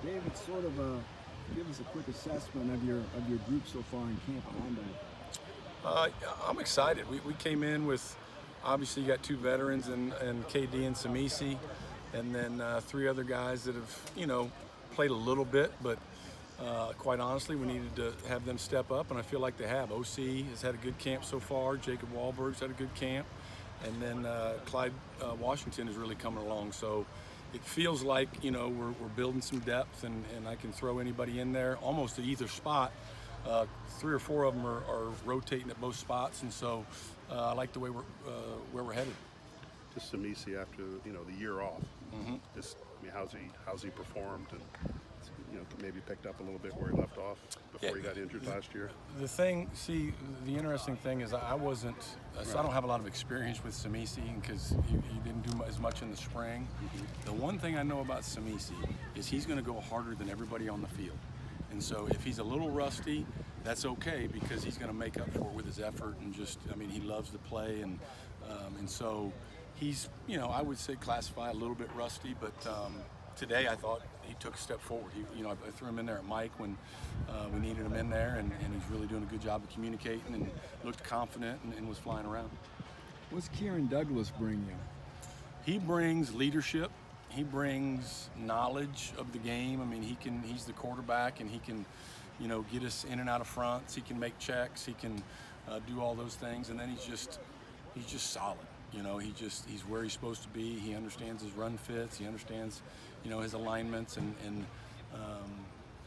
David, sort of give us a quick assessment of your group so far in camp at linebacker. I'm excited. We came in with, obviously, you got two veterans and KD and Samisi, and then three other guys that have, played a little bit, but quite honestly, we needed to have them step up, and I feel like they have. OC has had a good camp so far. Jacob Wahlberg's had a good camp, and then Clyde Washington is really coming along. So it feels like, we're building some depth, and I can throw anybody in there almost at either spot. Three or four of them are rotating at both spots, and so I like the way where we're headed. Just Samisi after the year off. Mm-hmm. Just how's he performed, and maybe picked up a little bit where he left off before he got injured last year. The interesting thing is I wasn't, so I don't have a lot of experience with Samisi because he didn't do as much in the spring. Mm-hmm. The one thing I know about Samisi is he's going to go harder than everybody on the field. And so if he's a little rusty, that's okay because he's going to make up for it with his effort and he loves to play. And so he's, I would say classify a little bit rusty, but today I thought he took a step forward. I threw him in there at Mike when we needed him in there, and he's really doing a good job of communicating and looked confident and was flying around. What's Kieran Douglas bring you? He brings leadership. He brings knowledge of the game. He's the quarterback, and he can, get us in and out of fronts. He can make checks. He can do all those things, and then he's just solid. He's where he's supposed to be. He understands his run fits. He understands, his alignments and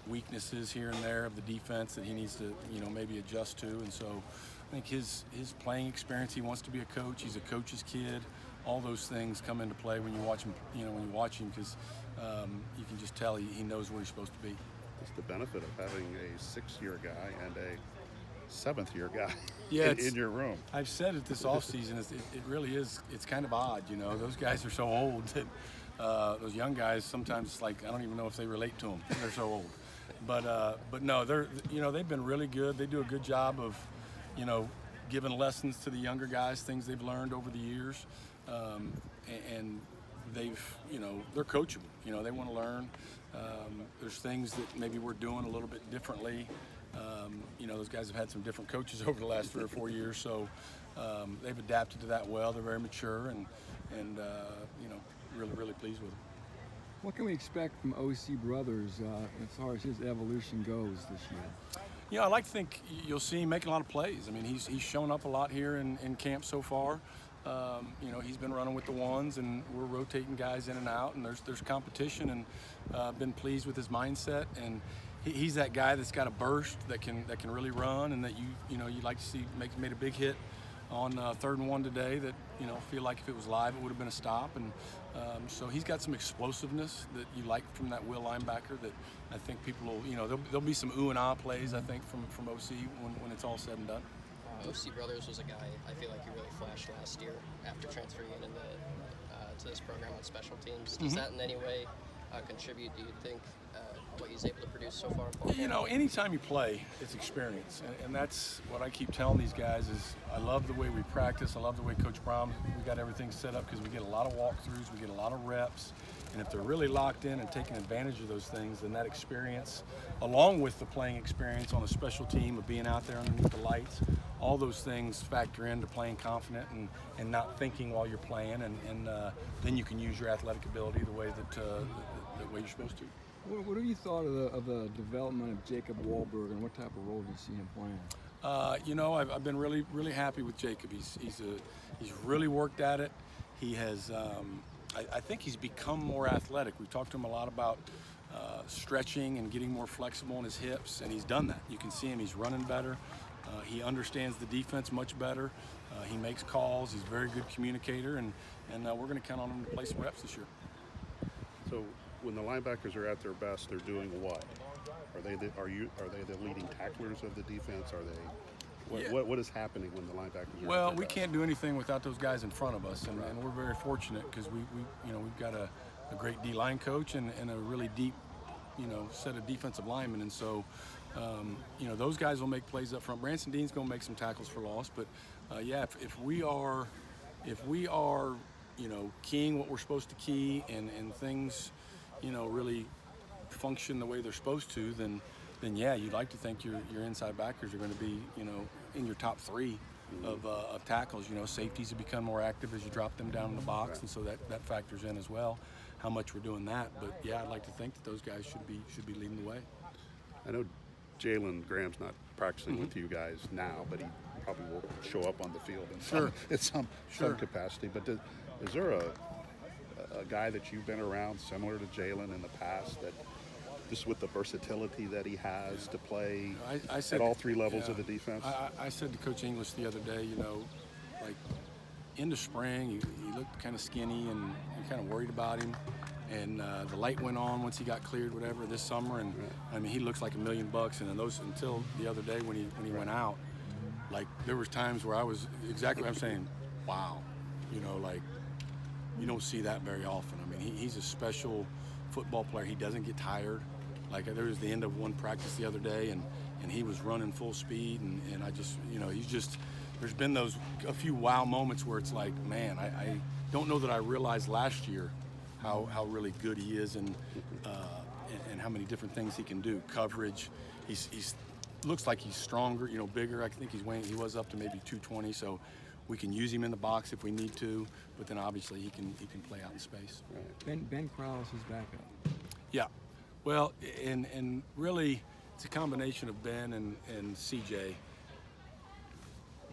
weaknesses here and there of the defense that he needs to, maybe adjust to. And so I think his playing experience, he wants to be a coach. He's a coach's kid. All those things come into play when you watch him, because you can just tell he knows where he's supposed to be. It's the benefit of having a 6-year guy and a 7th-year guy in your room. I've said it this offseason, it really is, it's kind of odd, those guys are so old that those young guys, sometimes it's like, I don't even know if they relate to them, they're so old. But no, they've been really good. They do a good job of, giving lessons to the younger guys, things they've learned over the years. And they're coachable, they want to learn. There's things that maybe we're doing a little bit differently. Those guys have had some different coaches over the last 3 or 4 years, so they've adapted to that well. They're very mature and really, really pleased with them. What can we expect from OC Brothers as far as his evolution goes this year? I like to think you'll see him making a lot of plays. He's shown up a lot here in camp so far. He's been running with the ones, and we're rotating guys in and out, and there's competition, and been pleased with his mindset. And he's that guy that's got a burst that can really run, and that you'd like to see made a big hit on 3rd and 1 today. That feel like if it was live, it would have been a stop. And so he's got some explosiveness that you like from that will linebacker. That I think people will, there'll be some ooh and ah plays, I think, from OC when it's all said and done. OC Brothers was a guy I feel like he really flashed last year after transferring into to this program on special teams. Does that in any way contribute, do you think, what he's able to produce so far? Anytime you play, it's experience. And that's what I keep telling these guys is I love the way we practice. I love the way Coach Brown, we got everything set up because we get a lot of walkthroughs, we get a lot of reps. And if they're really locked in and taking advantage of those things, then that experience, along with the playing experience on a special team of being out there underneath the lights, all those things factor into playing confident and not thinking while you're playing, and then you can use your athletic ability the way the way you're supposed to. What have you thought of the development of Jacob Wahlberg, and what type of role do you see him playing? I've been really, really happy with Jacob. He's really worked at it. He has. I think he's become more athletic. We've talked to him a lot about stretching and getting more flexible in his hips, and he's done that. You can see him, he's running better. He understands the defense much better. He makes calls, he's a very good communicator, and we're going to count on him to play some reps this year. So when the linebackers are at their best, they're doing what? Are they the leading tacklers of the defense? Are they? What is happening when the linebackers are? Well, we can't do anything without those guys in front of us, and we're very fortunate because we've got a great D-line coach and a really deep, set of defensive linemen, and so those guys will make plays up front. Branson Dean's going to make some tackles for loss, but if we are keying what we're supposed to key and things, really function the way they're supposed to, then yeah, you'd like to think your inside backers are going to be, you know, in your top 3 of tackles. You know, safeties have become more active as you drop them down in the box, and so that factors in as well, how much we're doing that. But yeah, I'd like to think that those guys should be leading the way. I know Jalen Graham's not practicing with you guys now, but he probably will show up on the field in some capacity. But is there a guy that you've been around similar to Jalen in the past, that just with the versatility that he has to play at all 3 levels of the defense? I said to Coach English the other day, you know, like in the spring, he looked kind of skinny and you're kind of worried about him. And the light went on once he got cleared, whatever, this summer. And I mean, he looks like $1 million. And then until the other day when he went out, like there was times where I was exactly what I'm saying, wow, you know, like you don't see that very often. I mean, he's a special football player. He doesn't get tired. Like there was the end of one practice the other day, and he was running full speed, and I just, you know, there's been a few wow moments where it's like, man, I don't know that I realized last year how really good he is, and how many different things he can do. Coverage, he's looks like he's stronger, you know, bigger. I think he was up to maybe 220, so we can use him in the box if we need to, but then obviously he can play out in space. Right. Ben Crowell's his backup. Yeah. Well, and really, it's a combination of Ben and CJ.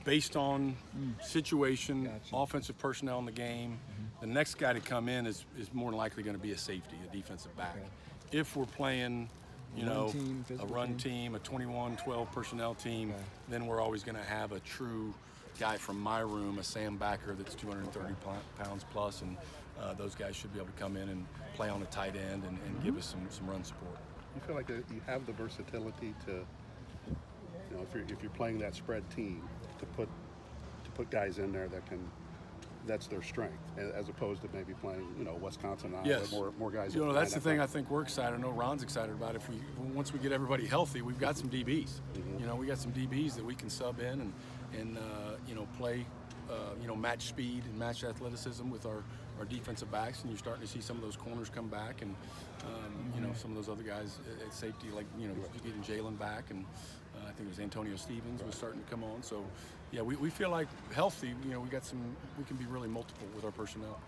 Based on situation, offensive personnel in the game, the next guy to come in is more than likely going to be a safety, a defensive back. Okay. If we're playing, you know, a run team, a 21-12 personnel team, then we're always going to have a true guy from my room, a Sam Backer that's 230 pounds plus, and those guys should be able to come in and play on a tight end and give us some run support. You feel like you have the versatility to, you know, if you're playing that spread team, to put guys in there that's their strength, as opposed to maybe playing, you know, Wisconsin, more guys. You know, that's the thing I think we're excited. I know Ron's excited about. Once we get everybody healthy, we've got some DBs. You know, we got some DBs that we can sub in and you know, play, you know, match speed and match athleticism with our defensive backs, and you're starting to see some of those corners come back, and you know, some of those other guys at safety, like, you know, getting Jalen back, and I think it was Antonio Stevens was starting to come on. So yeah, we feel like healthy, you know, we can be really multiple with our personnel.